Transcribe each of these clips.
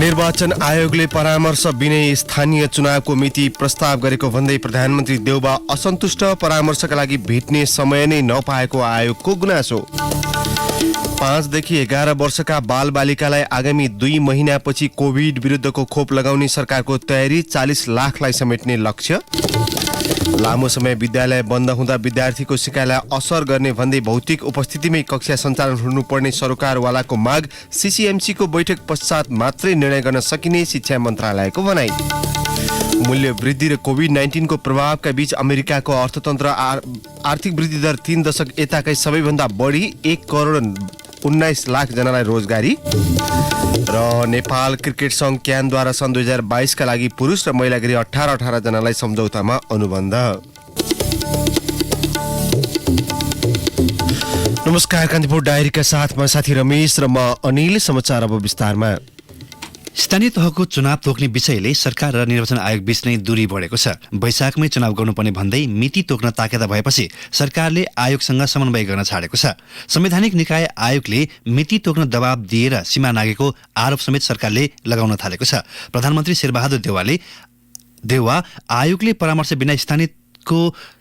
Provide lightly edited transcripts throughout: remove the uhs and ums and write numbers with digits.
निर्वाचन आयोगले परामर्श बिनै स्थानीय चुनावको मिति प्रस्ताव गरेको भन्दै प्रधानमन्त्री देउबा असन्तुष्ट। परामर्शका लागि भेट्ने समय नै नपाएको आयोगको गुनासो। 5 देखि 11 वर्षका बालबालिकालाई आगामी 2 महिनापछि कोभिड विरुद्धको खोप लगाउने सरकारको तयारी, 40 लाखलाई समेट्ने लक्ष्य। लामो समय विद्यालय बन्द हुँदा विद्यार्थीको सिकाइलाई असर गर्ने भन्दै भौतिक उपस्थितिमै कक्षा सञ्चालन हुनुपर्ने सरकारवालाको माग। सीसीएमसीको बैठक पश्चात मात्रै निर्णय गर्न सकिने शिक्षा मन्त्रालयको भनाइ। मूल्य वृद्धि र कोभिड-19 को प्रभावका बीच अमेरिकाको अर्थतन्त्र आर्थिक वृद्धि दर 3 दशक यताकै सबैभन्दा बढी, 1,19 लाख जनालाई रोजगारी। र नेपाल क्रिकेट संघ क्यानद्वारा सन् 2022 का लागि पुरुष र महिला गरी 18 जनालाई सम्झौतामा अनुबन्ध। नमस्कार, कान्तिपुर डायरीका साथ म साथी रमेश र म अनिल। समाचार अब विस्तारमा। स्थानीय तहको चुनाव तोक्ने विषयले सरकार र निर्वाचन आयोग बीच नै दूरी बढेको छ। वैशाखमै चुनाव गर्नुपर्ने भन्दै मिति तोक्न ताकेता भएपछि सरकारले आयोगसँग समन्वय गर्न छाडेको छ। संवैधानिक निकाय आयोगले मिति तोक्न दबाब दिएर सीमा नागेको आरोप समेत सरकारले लगाउन थालेको छ। प्रधानमन्त्री शेरबहादुर देउवा आयोगले परामर्श बिना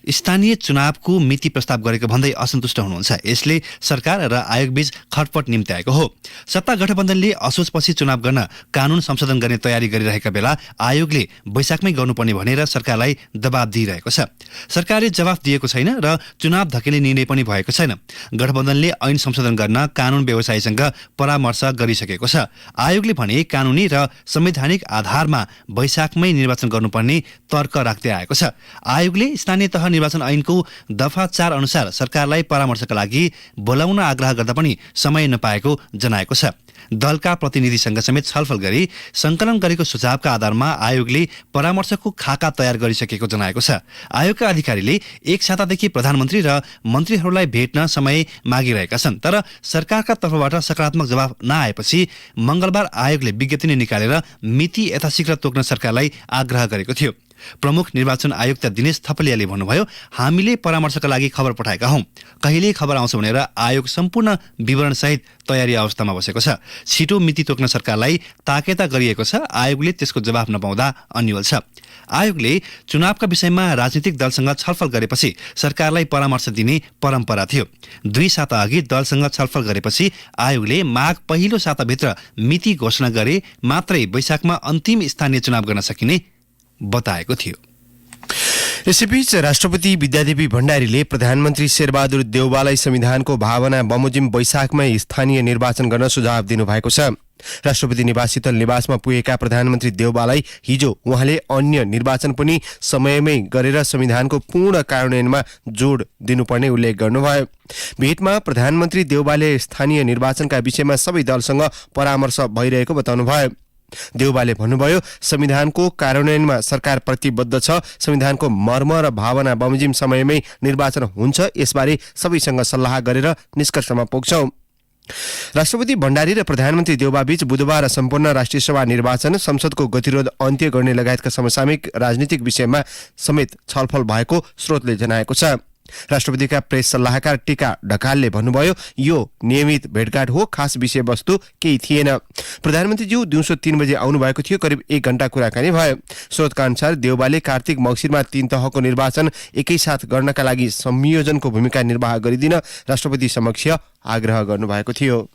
स्थानीय चुनावको मिति प्रस्ताव गरेको भन्दै असन्तुष्ट हुनुहुन्छ। यसले सरकार र आयोगबीच खटपट निम्त्याएको हो। सत्ता गठबन्धनले असोजपछि चुनाव गर्न कानून संशोधन गर्ने तयारी गरिरहेका बेला आयोगले वैशाखमै गर्नुपर्ने भनेर सरकारलाई दबाब दिइरहेको छ। सरकारले जवाफ दिएको छैन र चुनाव धकेल्ने निर्णय पनि भएको छैन। गठबन्धनले ऐन संशोधन गर्न कानून व्यवसायीसँग परामर्श गरिसकेको छ। आयोगले भने कानूनी र संवैधानिक आधारमा वैशाखमै निर्वाचन गर्नुपर्ने तर्क राख्दै आएको छ। आयोगले स्थानीय तह निर्वाचन ऐनको दफा 4 अनुसार सरकारलाई परामर्शका लागि बोलाउन आग्रह गर्दा पनि समय नपाएको जनाएको छ। दलका प्रतिनिधिसँग समेत छलफल गरी संकलन गरेको सुझावका आधारमा आयोगले परामर्शको खाका तयार गरिसकेको जनाएको छ। आयोगका अधिकारीले एक सातादेखि प्रधानमन्त्री र मन्त्रीहरूलाई भेट्न समय मागिरहेका छन्, तर सरकारका तर्फबाट सकारात्मक जवाफ नआएपछि मंगलबार आयोगले विज्ञप्ति नै निकालेर मिति यथाशीघ्र तोक्न सरकारलाई आग्रह गरेको थियो। प्रमुख निर्वाचन आयुक्त दिनेश थपलियाले भन्नुभयो, हामीले परामर्शका लागि खबर पठाएका हौं, कहिले खबर आउँछ भनेर आयोग सम्पूर्ण विवरणसहित तयारी अवस्थामा बसेको छ। छिटो मिति तोक्न सरकारलाई ताकेता गरिएको छ। आयोगले त्यसको जवाफ नपाउँदा अन्यल छ। आयोगले चुनावका विषयमा राजनीतिक दलसँग छलफल गरेपछि सरकारलाई परामर्श दिने परम्परा थियो। 2 साता अघि दलसँग छलफल गरेपछि आयोगले माघ पहिलो साताभित्र मिति घोषणा गरे मात्रै वैशाखमा अन्तिम स्थानीय चुनाव गर्न सकिने बताएको थियो। यसैबीच राष्ट्रपति विद्यादेवी भण्डारीले प्रधानमन्त्री शेरबहादुर देउवालाई संविधानको भावना बमोजिम वैशाखमै स्थानीय निर्वाचन गर्न सुझाव दिनुभएको छ। राष्ट्रपति निवास शीतल निवासमा पुगेका प्रधानमन्त्री देउवालाई हिजो उहाँले अन्य निर्वाचन पनि समयमै गरेर संविधानको पूर्ण कार्यान्वयनमा जोड दिनुपर्ने उल्लेख गर्नुभयो। भेटमा प्रधानमन्त्री देउवाले स्थानीय निर्वाचनका विषयमा सबै दलसँग परामर्श भइरहेको बताउनुभयो। देउवाले भन्नुभयो, संविधानको कार्यान्वयनमा सरकार प्रतिबद्ध छ। संविधानको मर्म र भावना बमोजिम समयमै निर्वाचन हुन्छ, यसबारे सबैसँग सल्लाह गरेर निष्कर्षमा पुग्छौं। राष्ट्रपति भण्डारी र प्रधानमन्त्री देउवाबीच बुधबार सम्पूर्ण राष्ट्रिय सभा निर्वाचन, संसदको गतिरोध अन्त्य गर्ने लगायतका समसामयिक राजनीतिक विषयमा समेत छलफल भएको स्रोतले जनाएको छ। राष्ट्रपतिका प्रेस सल्लाहकार टीका ढकालले भन्नुभयो, यो नियमित भेटघाट हो, खास विषयवस्तु केही थिएन। प्रधानमन्त्रीज्यू दिउँसो 3 बजे आउनुभएको थियो। करिब 1 घण्टा कुराकानी भयो। स्रोतका अनुसार देउवाले कार्तिक मङ्सिरमा 3 तहको निर्वाचन एकैसाथ गर्नका लागि संयोजनको भूमिका निर्वाह गरिदिन राष्ट्रपति समक्ष आग्रह गर्नुभएको थियो।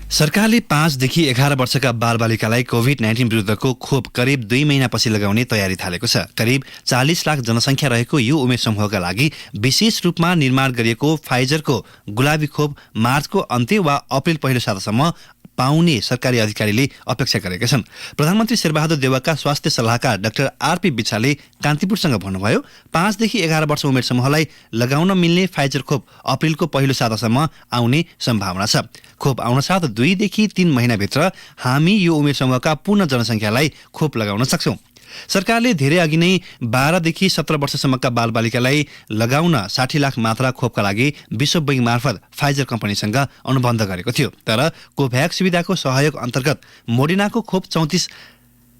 सरकारले 5 देखि 11 वर्षका बालबालिकालाई कोभिड-19 विरुद्धको खोप करिब 2 महिनापछि लगाउने तयारी थालेको छ। करिब 40 लाख जनसङ्ख्या रहेको यो उमेर समूहका लागि विशेष रूपमा निर्माण गरिएको फाइजरको गुलाबी खोप मार्चको अन्त्य वा अप्रेल पहिलो सातासम्म पाउने सरकारी अधिकारीले अपेक्षा गरेका छन्। प्रधानमन्त्री शेरबहादुर देउवाका स्वास्थ्य सल्लाहकार डाक्टर आरपी बिच्छाले कान्तिपुरसँग भन्नुभयो, 5 देखि 11 वर्ष उमेर समूहलाई लगाउन मिल्ने फाइजर खोप अप्रेलको पहिलो सातासम्म आउने सम्भावना छ। खोप आउन साथ 2 देखि 3 महिनाभित्र हामी यो उमेर समूहका पूर्ण जनसङ्ख्यालाई खोप लगाउन सक्छौं। सरकारले धेरै अघि नै 12 देखि 17 वर्षसम्मका बालबालिकालाई लगाउन 60 लाख मात्रा खोपका लागि विश्व बैंक मार्फत फाइजर कम्पनीसँग अनुबन्ध गरेको थियो। तर कोभ्याक्स सुविधाको सहयोग अन्तर्गत मोडेनाको खोप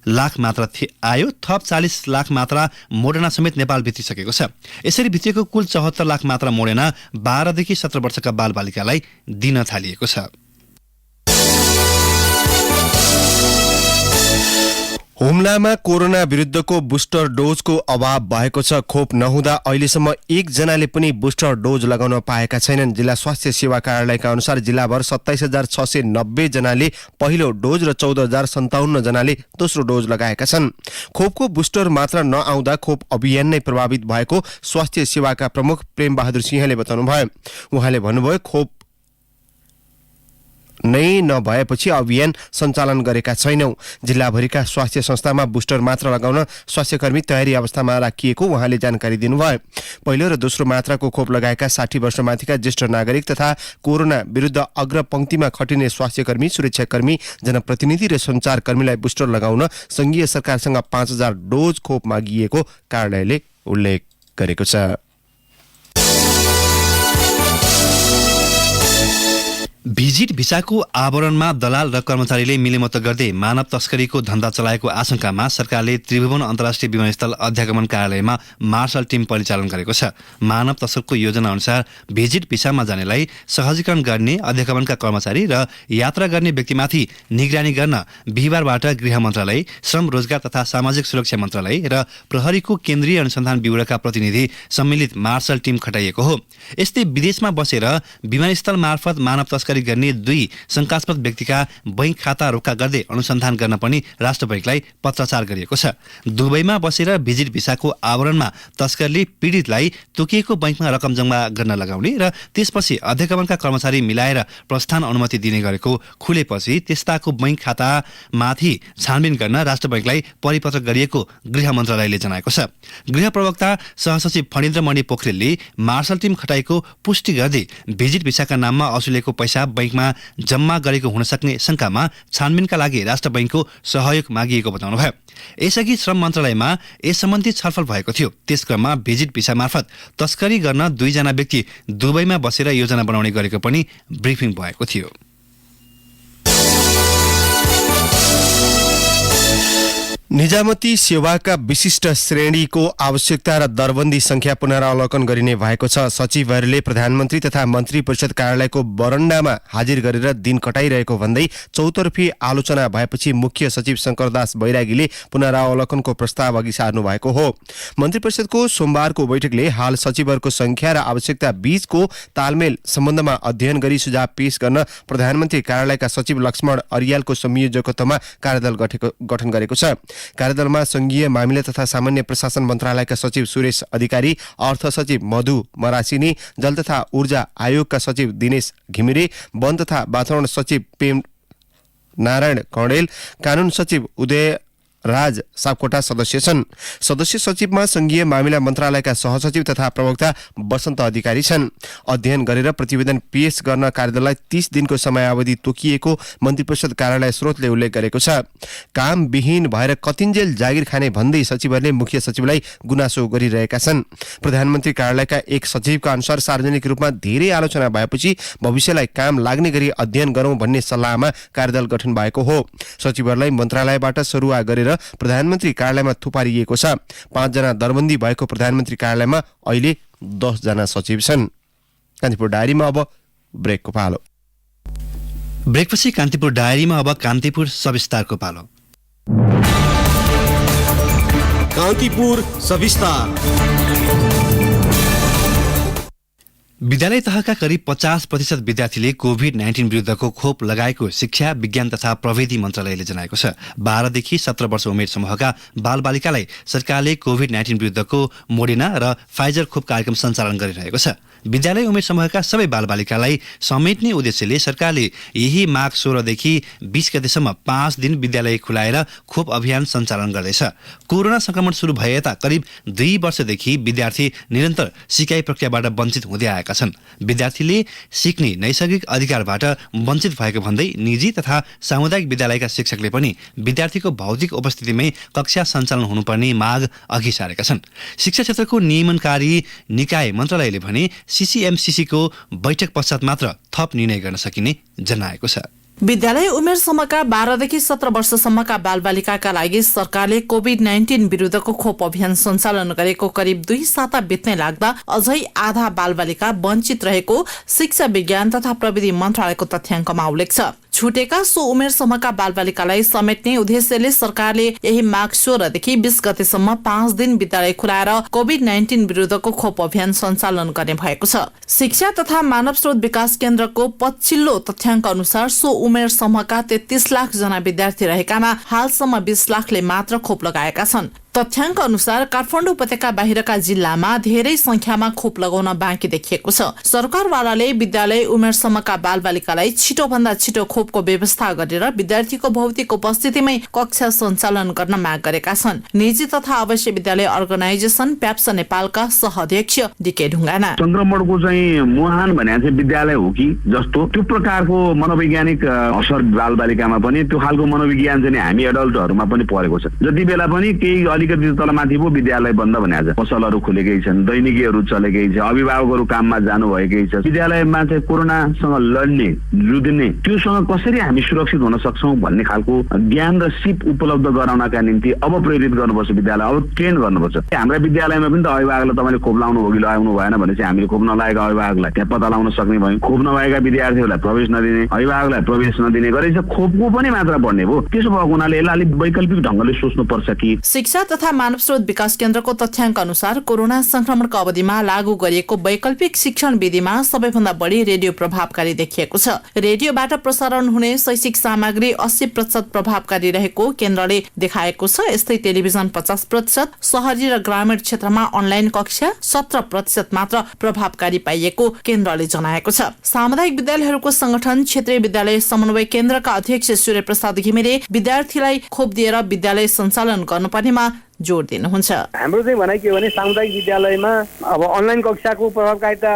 लाख मात्रा आयो। थप 40 लाख मात्रा मोडेना समेत नेपाल भित्रिसकेको छ। यसरी भित्रिएको कुल 74 लाख मात्रा मोडेना 12 देखि 17 वर्षका बालबालिकालाई दिन थालिएको छ। हुम्लामा कोरोना विरुद्धको बुस्टर डोजको अभाव भएको छ। खोप नहुँदा अहिलेसम्म एकजनाले पनि बुस्टर डोज लगाउन पाएका छैनन्। जिल्ला स्वास्थ्य सेवा कार्यालयका अनुसार जिल्लाभर 27,690 जनाले पहिलो डोज र 14,057 जनाले दोस्रो डोज लगाएका छन्। खोपको बुस्टर मात्र नआउँदा खोप अभियान नै प्रभावित भएको स्वास्थ्य सेवाका प्रमुख प्रेम बहादुर सिंहले बताउनुभयो। उहाँले भन्नुभयो, खोप नै नभएपछि अभियान सञ्चालन गरेका छैनौं। जिल्लाभरिका स्वास्थ्य संस्थामा बुस्टर मात्र लगाउन स्वास्थ्यकर्मी तयारी अवस्थामा राखिएको उहाँले जानकारी दिनुभयो। पहिलो र दोस्रो मात्राको खोप लगाएका 60 वर्षमाथिका ज्येष्ठ नागरिक तथा कोरोना विरुद्ध अग्रपंक्तिमा खटिने स्वास्थ्यकर्मी, सुरक्षाकर्मी, जनप्रतिनिधि र सञ्चारकर्मीलाई बुस्टर लगाउन संघीय सरकारसँग 5,000 डोज खोप मागिएको कार्यालयले उल्लेख गरेको छ। भिजिट भिसाको आवरणमा दलाल र कर्मचारीले मिलेमत्त गर्दै मानव तस्करीको धन्दा चलाएको आशंकामा सरकारले त्रिभुवन अन्तर्राष्ट्रिय विमानस्थल अध्यागमन कार्यालयमा मार्शल टिम परिचालन गरेको छ। मानव तस्करको योजना अनुसार भिजिट भिसामा जानेलाई सहजीकरण गर्ने अध्यागमनका कर्मचारी र यात्रा गर्ने व्यक्तिमाथि निगरानी गर्न बिहिबारबाट गृह मन्त्रालय, श्रम रोजगार तथा सामाजिक सुरक्षा मन्त्रालय र प्रहरीको केन्द्रीय अनुसन्धान ब्युरोका प्रतिनिधि सम्मिलित मार्शल टिम खटाइएको हो। यस्तै विदेशमा बसेर विमानस्थल मार्फत मानव तस्करी गर्ने 2 शंकास्पद व्यक्तिका बैंक खाता रोक्का गर्दै अनुसन्धान गर्न पनि राष्ट्र बैंकलाई पत्राचार गरिएको छ। दुबईमा बसेर भिजिट भिसाको आवरणमा तस्करले पीडितलाई तोकिएको बैंकमा रकम जम्मा गर्न लगाउने र त्यसपछि अध्यागमनका कर्मचारी मिलाएर प्रस्थान अनुमति दिने गरेको खुलेपछि त्यस्ताको बैंक खातामाथि छानबिन गर्न राष्ट्र बैंकलाई परिपत्र गरिएको गृह मन्त्रालयले जनाएको छ। गृह प्रवक्ता सहसचिव फणिन्द्र मणि पोखरेलले मार्शल टिम खटाएको पुष्टि गर्दै भिजिट भिसाका नाममा असुलेको पैसा बैंकमा जम्मा गरेको हुन सक्ने शंकामा छानबिनका लागि राष्ट्र बैंकको सहयोग मागिएको बताउनुभयो। यसअघि श्रम मन्त्रालयमा यस सम्बन्धी छलफल भएको थियो। त्यस क्रममा भिजिट भिसा मार्फत तस्करी गर्न 2 जना व्यक्ति दुबईमा बसेर योजना बनाउने गरेको पनि ब्रिफिङ भएको थियो। निजामती सेवाका विशिष्ट श्रेणीको आवश्यकता र दरबन्दी संख्या पुनरावलोकन गरिने भएको छ। सचिवहरूले प्रधानमन्त्री तथा मन्त्री परिषद कार्यालयको बरण्डामा हाजिर गरेर दिन कटाइरहेको भन्दै चौतर्फी आलोचना भएपछि मुख्य सचिव शंकरदास बैरागीले पुनरावलोकनको प्रस्ताव अघि सार्नु भएको हो। मन्त्री परिषदको सोमबारको बैठकले हाल सचिवहरूको संख्या र आवश्यकता बीचको तालमेल सम्बन्धमा अध्ययन गरी सुझाव पेश गर्न प्रधानमन्त्री कार्यालयका सचिव लक्ष्मण अरियालको संयोजकत्वमा कार्यदल गठन गरेको छ। कार्यदलमा संघीय मामिला तथा सामान्य प्रशासन मन्त्रालयका सचिव सुरेश अधिकारी, अर्थ सचिव मधु मरासिनी, जल तथा ऊर्जा आयोगका सचिव दिनेश घिमिरे, वन तथा वातावरण सचिव प्रेम नारायण कौडेल, कानून सचिव उदय राज सापकोटा सदस्य छन्। सदस्य सचिवमा संघीय मामिला मन्त्रालयका सहसचिव तथा प्रवक्ता वसन्त अधिकारी छन्। अध्ययन गरेर प्रतिवेदन पेश गर्न कार्यदललाई 30 दिनको समयावधि तोकिएको मन्त्री परिषद कार्यालय स्रोतले उल्लेख गरेको छ। काम विहीन भएर कतिन्जेल जागिर खाने भन्दै सचिवहरूले मुख्य सचिवलाई गुनासो गरिरहेका छन्। प्रधानमन्त्री कार्यालयका एक सचिवका अनुसार सार्वजनिक रूपमा धेरै आलोचना भएपछि भविष्यलाई काम लाग्ने गरी अध्ययन गरौं भन्ने सल्लाहमा कार्यदल गठन भएको हो। सचिवहरूलाई मन्त्रालयबाट सरुवा गरेर प्रधानमन्त्री कार्यालयमा थुपारिएको छ। 5 जना दरबन्दी भएको प्रधानमन्त्री कार्यालयमा अहिले 10 जना सचिव छन्। कान्तिपुर डायरीमा अब ब्रेकको पालो। ब्रेकपछि कान्तिपुर डायरीमा अब कान्तिपुर सविस्तारको पालो। कान्तिपुर सविस्तार। विद्यालय तहका करिब 50% विद्यार्थीले कोभिड-19 विरुद्धको खोप लगाएको शिक्षा, विज्ञान तथा प्रविधि मन्त्रालयले जनाएको छ। 12 देखि 17 वर्ष उमेर समूहका बालबालिकालाई सरकारले कोभिड-19 विरुद्धको मोडेना र फाइजर खोप कार्यक्रम सञ्चालन गरिरहेको छ। विद्यालय उमेर समूहका सबै बालबालिकालाई समेट्ने उद्देश्यले सरकारले यही माघ 16 देखि 20 गतेसम्म 5 दिन विद्यालय खुलाएर खोप अभियान सञ्चालन गर्दैछ। कोरोना संक्रमण सुरु भए यता करिब 2 वर्षदेखि विद्यार्थी निरन्तर सिकाइ प्रक्रियाबाट वञ्चित हुँदै आएका छन्। विद्यार्थीले सिक्ने नैसर्गिक अधिकारबाट वञ्चित भएको भन्दै निजी तथा सामुदायिक विद्यालयका शिक्षकले पनि विद्यार्थीको भौतिक उपस्थितिमै कक्षा सञ्चालन हुनुपर्ने माग अघि सारेका छन्। शिक्षा क्षेत्रको नियमनकारी निकाय मन्त्रालयले भने सीसीएमसीसी को बैठक पश्चात मात्र थप निर्णय गर्न सकिने जनाएको छ। विद्यालय उमेर समूहका 12 देखि 17 वर्षसम्मका बालबालिकाका लागि सरकारले कोभिड-19 विरुद्धको खोप अभियान सञ्चालन गरेको करिब 2 साता बित्नै लाग्दा अझै आधा बालबालिका वञ्चित रहेको शिक्षा विज्ञान तथा प्रविधि मन्त्रालयको तथ्याङ्कमा उल्लेख छ। छुटेका सो उमेर समूहका बालबालिकालाई समेट्ने उद्देश्यले सरकारले यही माघ 16 देखि 20 गतेसम्म 5 दिन विद्यालय खुलाएर कोभिड-19 विरुद्धको खोप अभियान सञ्चालन गर्ने भएको छ। शिक्षा तथा मानव स्रोत विकास केन्द्रको पछिल्लो तथ्याङ्क अनुसार सो उमेर समूहका 33 लाख जना विद्यार्थी रहेकामा हालसम्म 20 लाखले मात्र खोप लगाएका छन्। तथ्याङ्क अनुसार काठमाडौँ उपत्यका बाहिरका जिल्लामा धेरै संख्यामा खोप लगाउन बाँकी देखिएको छ। सरकारवालाले विद्यालय उमेरसम्मका बालबालिकालाई छिटोभन्दा छिटो खोपको व्यवस्था गरेर विद्यार्थीको भौतिक उपस्थितिमै कक्षा सञ्चालन गर्न माग गरेका छन्। निजी तथा अवश्य विद्यालय अर्गनाइजेसन प्याप्स नेपालका सह-अध्यक्ष डीके ढुङ्गाना। संक्रमणको चाहिँ मुहान भने चाहिँ विद्यालय हो कि जस्तो त्यो प्रकारको मनोवैज्ञानिक असर बालबालिकामा पनि त्यो खालको मनोविज्ञान चाहिँ हामी एडल्टहरूमा पनि परेको छ। जति बेला पनि केही अलिकति तलमाथि पो विद्यालय बन्द भनेको छ, पसलहरू खुलेकै छन्, दैनिकीहरू चलेकै छ, अभिभावकहरू काममा जानु भएकै छ। विद्यालयमा चाहिँ कोरोनासँग लड्ने जुझ्ने त्योसँग कसरी हामी सुरक्षित हुन सक्छौँ भन्ने खालको ज्ञान र सिप उपलब्ध गराउनका निम्ति अब प्रेरित गर्नुपर्छ, विद्यालय अब ट्रेन गर्नुपर्छ। हाम्रा विद्यालयमा पनि त अभिभावकलाई तपाईँले खोप लाउनु हो कि लगाउनु भएन भने चाहिँ हामीले खोप नलागेका अभिभावकलाई त्यहाँ पत्ता लगाउन सक्ने भयौँ। खोप नभएका विद्यार्थीहरूलाई प्रवेश नदिने, अभिभावकलाई प्रवेश नदिने गरेछ। खोपको पनि मात्रा बढ्ने भयो। त्यसो भएको हुनाले यसलाई अलिक वैकल्पिक ढङ्गले सोच्नुपर्छ कि। शिक्षा तथा मानव स्रोत विकास केन्द्रको तथ्याङ्क अनुसार कोरोना संक्रमणको अवधिमा लागू गरिएको वैकल्पिक शिक्षण विधिमा सबैभन्दा बढी रेडियो प्रभावकारी देखिएको छ। रेडियोबाट प्रसारण हुने शैक्षिक सामग्री 80% प्रभावकारी रहेको केन्द्रले देखाएको छ। यस्तै टेलिभिजन 50%, शहरी र ग्रामीण क्षेत्रमा अनलाइन कक्षा 17% मात्र प्रभावकारी पाइएको केन्द्रले जनाएको छ। सामुदायिक विद्यालयहरूको संगठन क्षेत्रीय विद्यालय समन्वय केन्द्रका अध्यक्ष सूर्य प्रसाद घिमिरे विद्यार्थीलाई खोप दिएर विद्यालय सञ्चालन गर्नुपर्नेमा जोड दिनुहुन्छ। हाम्रो चाहिँ भनाइ के हो भने सामुदायिक विद्यालयमा अब अनलाइन कक्षाको प्रभावकारिता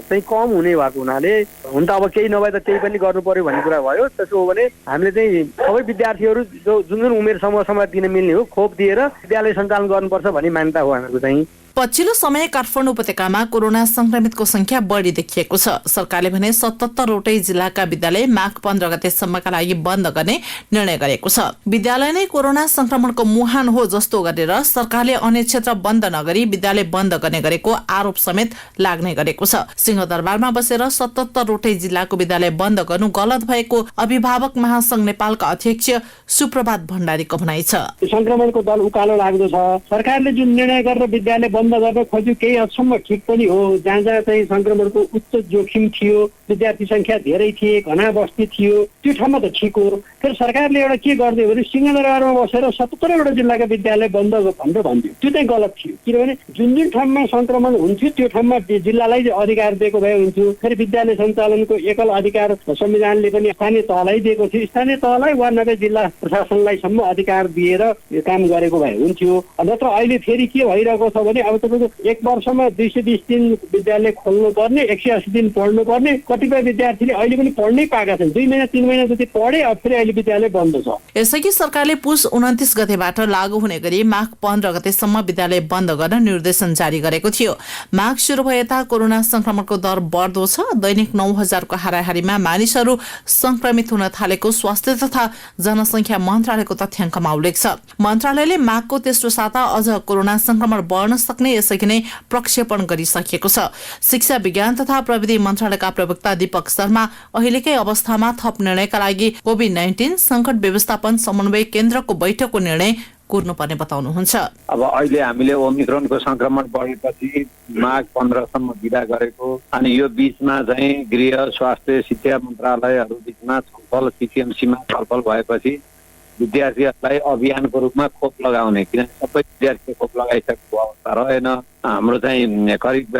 चाहिँ कम हुने भएको हुनाले हुन त अब केही नभए त त्यही पनि गर्नु पर्यो भन्ने कुरा भयो। त्यसो हो भने हामीले चाहिँ सबै विद्यार्थीहरू जुन उमेर समूहसम्म दिन मिल्ने हो खोप दिएर विद्यालय सञ्चालन गर्नुपर्छ भन्ने मान्यता हो हाम्रो चाहिँ। पछिल्लो समय काठमाडौँ उपत्यकामा कोरोना संक्रमितको संख्या बढी देखिएको छ। सरकारले भने 77 वटै जिल्लाका विद्यालय माघ 15 गतेसम्मका लागि बन्द गर्ने निर्णय गरेको छ। विद्यालय नै कोरोना संक्रमणको मुहान हो जस्तो गरेर सरकारले अन्य क्षेत्र बन्द नगरी विद्यालय बन्द गर्ने गरेको आरोप समेत लाग्ने गरेको छ। सिंहदरबारमा बसेर 77 वटै जिल्लाको विद्यालय बन्द गर्नु गलत भएको अभिभावक महासंघ नेपालका अध्यक्ष सुप्रभात भण्डारीको भनाइ छ। संक्रमणको दल उकालो लाग्दो छ। सरकारले जुन निर्णय गरेर विद्यालय बन्द गर्न खोज्यो केही हदसम्म ठिक पनि हो। जहाँ जहाँ चाहिँ संक्रमणको उच्च जोखिम थियो, विद्यार्थी संख्या धेरै थिए, घना बस्ती थियो, त्यो ठाउँमा त ठिक हो। फेरि सरकारले एउटा के गर्दै भने सिंहदरबारमा बसेर 77 वटा जिल्लाका विद्यालय बन्द भनेर भन्थ्यो। त्यो चाहिँ गलत थियो। किनभने जुन जुन ठाउँमा संक्रमण हुन्थ्यो त्यो ठाउँमा जिल्लालाई अधिकार दिएको भए हुन्थ्यो। फेरि विद्यालय सञ्चालनको एकल अधिकार संविधानले पनि स्थानीय तहलाई दिएको थियो। स्थानीय तहलाई वा नभए जिल्ला प्रशासनलाई सम्म अधिकार दिएर यो काम गरेको भए हुन्थ्यो। नत्र अहिले फेरि के भइरहेको छ भने अब तपाईँको एक वर्षमा 220 दिन विद्यालय खोल्नु पर्ने, 180 दिन पढ्नु पर्ने। कतिपय विद्यार्थीले अहिले पनि पढ्नै पाएका छन्। 2 महिना 3 महिना जति पढे, अब फेरि अहिले विद्यालय बन्द छ। यसअघि सरकारले पुस 29 गतेबाट लागू हुने गरी माघ 15 गतेसम्म विद्यालय बन्द गर्न निर्देशन जारी गरेको थियो। माघ सुरु भए यता कोरोना संक्रमणको दर बढ्दो छ। दैनिक 9000 को हाराहारीमा मानिसहरू संक्रमित हुन थालेको स्वास्थ्य तथा जनसंख्या मन्त्रालयको तथ्याङ्कमा उल्लेख छ। मन्त्रालयले माघको तेस्रो साता अझ कोरोना संक्रमण बढ्न सक्ने यसअघि नै प्रक्षेपण गरिसकेको छ। शिक्षा विज्ञान तथा प्रविधि मन्त्रालयका प्रवक्ता दीपक शर्मा अहिलेकै अवस्थामा थप निर्णयका लागि कोभिड-19 संकट व्यवस्थापन समन्वय केन्द्रको बैठकको निर्णय कुर्नुपर्ने बताउनुहुन्छ। अब अहिले हामीले ओमिक्रोनको संक्रमण बढेपछि माघ 15 सम्म विदा गरेको अनि यो बीचमा चाहिँ गृह स्वास्थ्य शिक्षा मन्त्रालयहरू बीचमा छलफल सिसिएमसीमा छलफल भएपछि विद्यार्थीहरूलाई अभियानको रूपमा खोप लगाउने, किनभने सबै विद्यार्थीले खोप लगाइसकेको अवस्था रहेन। हाम्रो चाहिँ करिब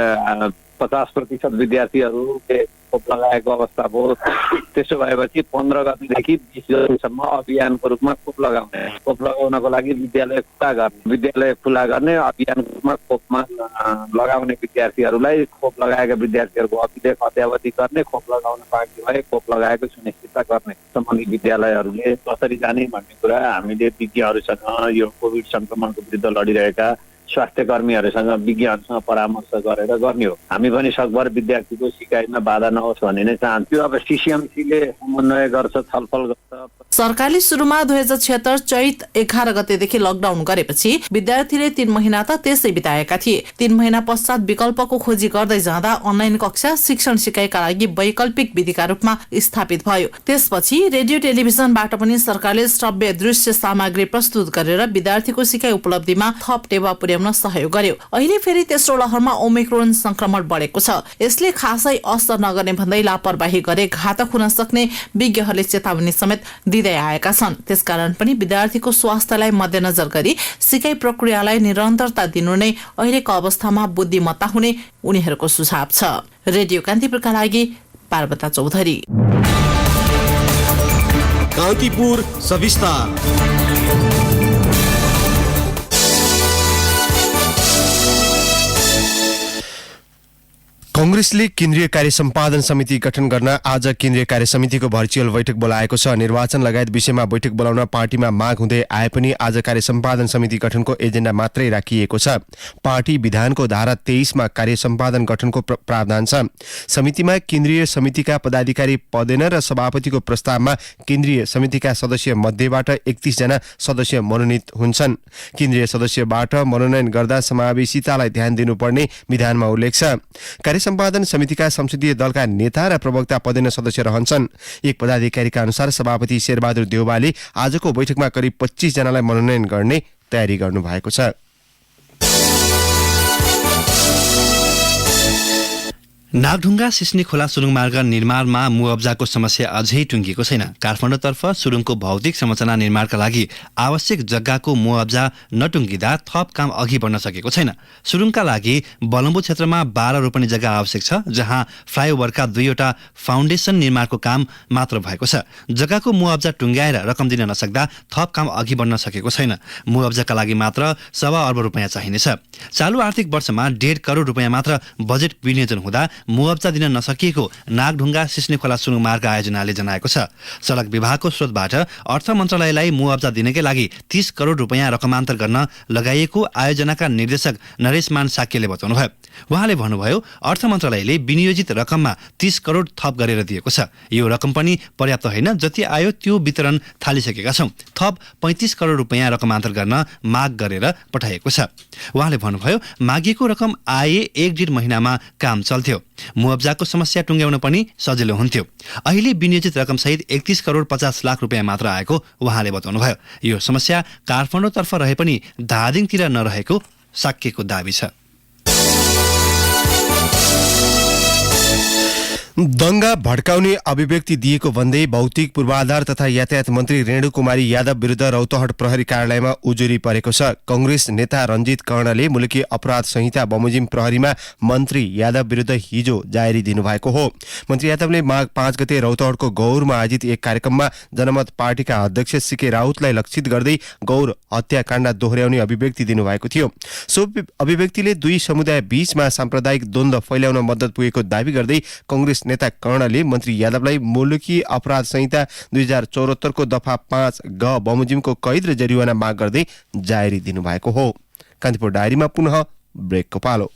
50% विद्यार्थीहरूले खोप लगाएको अवस्था भयो। त्यसो भएपछि 15 गतेदेखि 20 गतेसम्म अभियानको रूपमा खोप लगाउने, खोप लगाउनको लागि विद्यालय खुला गर्ने अभियानको रूपमा खोपमा लगाउने विद्यार्थीहरूलाई खोप लगाएका विद्यार्थीहरूको अभिलेख अद्यावधि गर्ने, खोप लगाउन बाँकी भए खोप लगाएको सुनिश्चितता गर्ने। सम्बन्धित विद्यालयहरूले कसरी जाने भन्ने कुरा हामीले विज्ञहरूसँग यो कोभिड संक्रमणको विरुद्ध लडिरहेका स्वास्थ्य कर्मीहरूसँग विज्ञहरूसँग परामर्श गरेर गर्ने हो। हामी पनि सकभर विद्यार्थीको सिकाइमा बाधा नहोस् भन्ने नै चाहन्छु। अब सिसिएमसीले समन्वय गर्छ, छलफल गर्छ। सरकारले सुरुमा 2076 चैत 11 गतेदेखि लकडाउन गरेपछि विद्यार्थीले 3 महिना त त्यसै बिताएका थिए। 3 महिना पश्चात विकल्पको खोजी गर्दै जाँदा अनलाइन कक्षा शिक्षण सिकाइका लागि वैकल्पिक विधिका रूपमा स्थापित भयो। त्यसपछि रेडियो टेलिभिजनबाट पनि सरकारले श्रव्य दृश्य सामग्री प्रस्तुत गरेर विद्यार्थीको सिकाइ उपलब्धिमा थप टेवा पुर्याउन सहयोग गर्यो। अहिले फेरि तेस्रो लहरमा ओमिक्रोन संक्रमण बढेको छ। यसले खासै असर नगर्ने भन्दै लापरवाही गरे घातक हुन सक्ने विज्ञहरूले चेतावनी समेत दिँदै आएका छन्। त्यसकारण पनि विद्यार्थीको स्वास्थ्यलाई मध्यनजर गरी सिकाइ प्रक्रियालाई निरन्तरता दिनु नै अहिलेको अवस्थामा बुद्धिमत्ता हुने उनीहरूको सुझाव छ। रेडियो कान्तिपुरका लागि पार्वता चौधरी। कान्तिपुर सविस्तार। कांग्रेसले केन्द्रीय कार्य सम्पादन समिति गठन गर्न आज केन्द्रीय कार्य समितिको भर्चुअल बैठक बोलाएको छ। निर्वाचन लगायत विषयमा बैठक बोलाउन पार्टीमा माग हुँदै आए पनि आज कार्य सम्पादन समिति गठनको एजेन्डा मात्रै राखिएको छ। पार्टी विधानको धारा 23 मा कार्य सम्पादन गठनको प्रावधान छ। समितिमा केन्द्रीय समितिका पदाधिकारी पदेन र सभापतिको प्रस्तावमा केन्द्रीय समितिका सदस्य मध्येबाट 31 जना सदस्य मनोनित हुन्छन्। केन्द्रीय सदस्यबाट मनोनयन गर्दा समावेशितालाई ध्यान दिनुपर्ने विधानमा उल्लेख छ। कार्य सम्पादन समितिका संसदीय दलका नेता र प्रवक्ता पदेन सदस्य रहन्छन्। एक पदाधिकारीका अनुसार सभापति शेरबहादुर देउवाले आजको बैठकमा करिब 25 जनालाई मनोनयन गर्ने तयारी गर्नु भएको छ। नागढुङ्गा सिस्ने खोला सुरुङ मार्ग निर्माणमा मुआब्जाको समस्या अझै टुङ्गिएको छैन। काठमाडौँतर्फ सुरुङको भौतिक संरचना निर्माणका लागि आवश्यक जग्गाको मुआब्जा नटुङ्गिँदा थप काम अघि बढ्न सकेको छैन। सुरुङका लागि बलम्बु क्षेत्रमा 12 रोपनी जग्गा आवश्यक छ, जहाँ फ्लाइओभरका 2वटा फाउन्डेसन निर्माणको काम मात्र भएको छ। जग्गाको मुआब्जा टुङ्ग्याएर रकम दिन नसक्दा थप काम अघि बढ्न सकेको छैन। मुआब्जाका लागि मात्र 1.25 अर्ब रुपियाँ चाहिनेछ। चालु आर्थिक वर्षमा 1.5 करोड रुपियाँ मात्र बजेट विनियोजन हुँदा मुआब्जा दिन नसकिएको नागढुङ्गा सिस्ने खोला सुरुङ मार्ग आयोजनाले जनाएको छ। सडक विभागको स्रोतबाट अर्थ मन्त्रालयलाई मुआब्जा दिनकै लागि 30 करोड रुपियाँ रकमान्तर गर्न लगाइएको आयोजनाका निर्देशक नरेशमान साक्यले बताउनुभयो। उहाँले भन्नुभयो, अर्थ मन्त्रालयले विनियोजित रकममा 30 करोड थप गरेर दिएको छ। यो रकम पनि पर्याप्त होइन, जति आयो त्यो वितरण थालिसकेका छौँ। थप 35 करोड रुपियाँ रकमान्तर गर्न माग गरेर पठाइएको छ। उहाँले भन्नुभयो, मागिएको रकम आए 1.5 महिनामा काम चल्थ्यो। मुआब्जाको समस्या टुङ्ग्याउन पनि सजिलो हुन्थ्यो। अहिले विनियोजित रकमसहित 31 करोड 50 लाख रुपियाँ मात्र आएको उहाँले बताउनुभयो। यो समस्या काठमाडौँतर्फ रहे पनि धादिङतिर नरहेको साक्यको दाबी छ। दंगा भड्काउने अभिव्यक्ति दिएको भन्दै भौतिक पूर्वाधार तथा यातायात मन्त्री रेणु कुमारी यादव विरुद्ध रौतहट प्रहरी कार्यालयमा उजुरी परेको छ। कांग्रेस नेता रञ्जित कर्णले मुलुकी अपराध संहिता बमोजिम प्रहरीमा मन्त्री यादव विरुद्ध हिजो जाहेरी दिनुभएको हो। मन्त्री यादवले माघ 5 गते रौतहटको गौरमा आयोजित एक कार्यक्रममा जनमत पार्टीका अध्यक्ष सीके राउतलाई लक्षित गर्दै गौर हत्याकाण्ड दोहोर्याउने अभिव्यक्ति दिनुभएको थियो। सो अभिव्यक्तिले दुई समुदाय बीचमा साम्प्रदायिक द्वन्द्व फैल्याउन मद्दत पुगेको दावी गर्दै कांग्रेस नेता कर्णले मन्त्री यादवलाई मुलुकी अपराध संहिता 2074 को दफा 5 ग बमोजिमको कैद र जरिवाना माग गर्दै जाहेरी दिनुभएको हो। कान्तिपुर डायरीमा पुनः ब्रेकको पालो।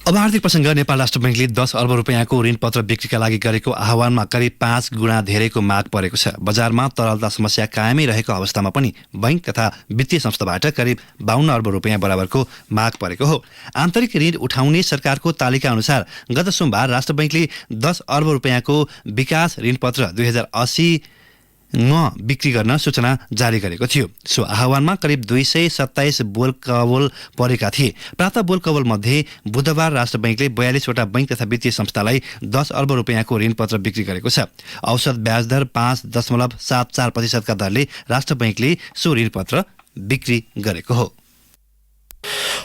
अब आर्थिक प्रसंग। नेपाल राष्ट्र बैंकले 10 अर्ब रुपियाँको ऋणपत्र बिक्रीका लागि गरेको आह्वानमा करिब 5 गुणा धेरैको माग परेको छ। बजारमा तरलता समस्या कायमै रहेको अवस्थामा पनि बैंक तथा वित्तीय संस्थाबाट करिब 52 अर्ब रुपियाँ बराबरको माग परेको हो। आन्तरिक ऋण उठाउने सरकारको तालिका अनुसार गत सोमबार राष्ट्र बैंकले 10 अर्ब रुपियाँको विकास ऋणपत्र 2080 बिक्री गर्न सूचना जारी गरेको थियो। सो आह्वानमा करिब 227 बोल कबोल परेका थिए। प्राप्त बोल कबोल मध्ये बुधबार राष्ट्र बैंकले 42 वटा बैंक तथा वित्तीय संस्थालाई 10 अर्ब रुपियाँको ऋणपत्र बिक्री गरेको छ। औसत ब्याज दर 5.74% का दरले राष्ट्र बैंकले सो ऋणपत्र बिक्री गरेको हो।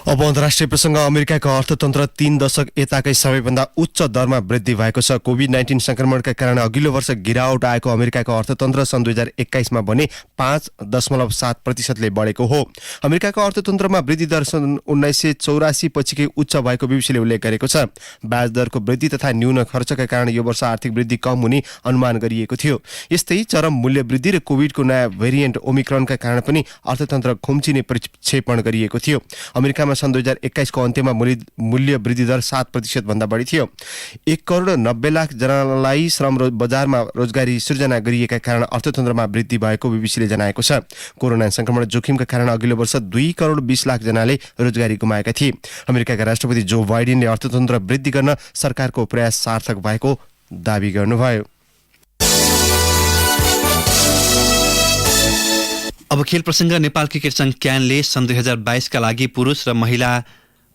अब अन्तर्राष्ट्रिय प्रसङ्ग अमेरिकाको अर्थतन्त्र 3 दशक यताकै सबैभन्दा उच्च दरमा वृद्धि भएको छ। कोभिड-19 संक्रमणका कारण अघिल्लो वर्ष गिरावट आएको अमेरिकाको अर्थतन्त्र सन् 2021 मा भने 5.7% बढेको हो। अमेरिकाको अर्थतन्त्रमा वृद्धि दर सन् 1984 पछिकै उच्च भएको बीबीसीले उल्लेख गरेको छ। ब्याज दरको वृद्धि तथा न्यून खर्चका कारण यो वर्ष आर्थिक वृद्धि कम हुने अनुमान गरिएको थियो। यस्तै चरम मूल्य वृद्धि र कोभिडको नयाँ भेरिएन्ट ओमिक्रोनका कारण पनि अर्थतन्त्र खुम्चिने प्रक्षेपण गरिएको थियो। अमेरिकामा सन् 2021 को अन्त्यमा मूल्य वृद्धि दर 7% भन्दा बढी थियो। 1.90 करोड जनालाई श्रम बजारमा रोजगारी सृजना गरिएका कारण अर्थतन्त्रमा वृद्धि भएको बीबीसीले जनाएको छ। कोरोना संक्रमण जोखिमका कारण अघिल्लो वर्ष 2.20 करोड जनाले रोजगारी गुमाएका थिए। अमेरिकाका राष्ट्रपति जो बाइडेनले अर्थतन्त्र वृद्धि गर्न सरकारको प्रयास सार्थक भएको दावी गर्नुभयो। अब खेल प्रसङ्ग। नेपाल क्रिकेट संघ क्यानले सन् 2022 का लागि पुरुष र महिला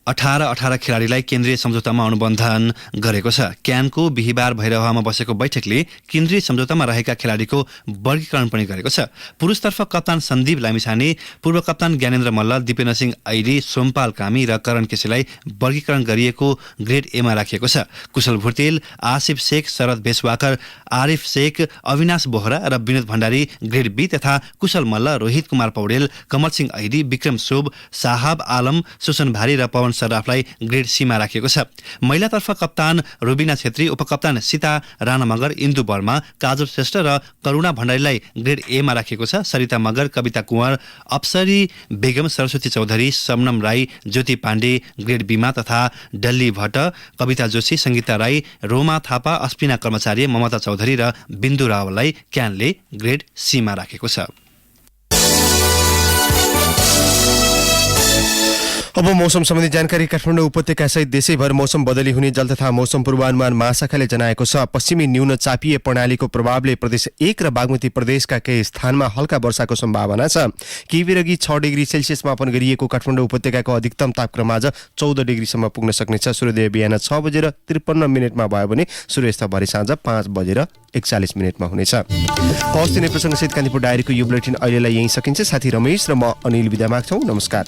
18 खेलाडीलाई केन्द्रीय सम्झौतामा अनुबन्धन गरेको छ। क्यानको बिहिबार भैरहवामा बसेको बैठकले केन्द्रीय सम्झौतामा रहेका खेलाडीको वर्गीकरण पनि गरेको छ। पुरुषतर्फ कप्तान सन्दीप लामिछाने, पूर्व कप्तान ज्ञानेन्द्र मल्ल, दिपेन्द्र सिंह ऐरी, सोमपाल कामी र करण केसीलाई वर्गीकरण गरिएको ग्रेड ए मा राखिएको छ। कुशल भुर्तेल, आसिफ शेख, शरद भेसवाकर, आरिफ शेख, अविनाश बोहरा र विनोद भण्डारी ग्रेड बी तथा कुशल मल्ल, रोहित कुमार पौडेल, कमल सिंह ऐरी, विक्रम सोब, साहब आलम, सुसन भारी र पवन सराफलाई ग्रेड सी मा राखिएको छ। महिलातर्फ कप्तान रुबिना छेत्री, उपकप्तान सीता राणा मगर, इन्दु वर्मा, काजल श्रेष्ठ र करुणा भण्डारीलाई ग्रेड ए मा राखिएको छ। सरिता मगर, कविता कुँवर, अप्सरी बेगम, सरस्वती चौधरी, शबनम राई, ज्योति पाण्डे ग्रेड बी मा तथा डल्ली भट्ट, कविता जोशी, सङ्गीता राई, रोमा थापा, अस्पिना कर्मचारी, ममता चौधरी र बिन्दु रावललाई क्यानले ग्रेड सी मा राखेको छ। अब मौसम सम्बन्धी जानकारी। काठमाडौँ उपत्यका सहित देशैभर मौसम बदली हुने जल तथा मौसम पूर्वानुमान महाशाखाले जनाएको छ। पश्चिमी न्यून चापिय प्रणालीको प्रभावले प्रदेश 1 र बागमती प्रदेशका केही स्थानमा हल्का वर्षाको सम्भावना छ। केही बेरअघि 6 डिग्री सेल्सियस मापन गरिएको काठमाडौँ उपत्यकाको अधिकतम तापक्रम आज 14 डिग्रीसम्म पुग्न सक्नेछ। सूर्योदय बिहान 6:53 भयो भने सूर्यास्त भरे साँझ 5:41 हुनेछ। हवस्, तिनै प्रसङ्गसहित कान्तिपुर डायरीको यो बुलेटिन अहिलेलाई यहीँ सकिन्छ। साथी रमेश र म अनिल बिदा माग्छौँ। नमस्कार।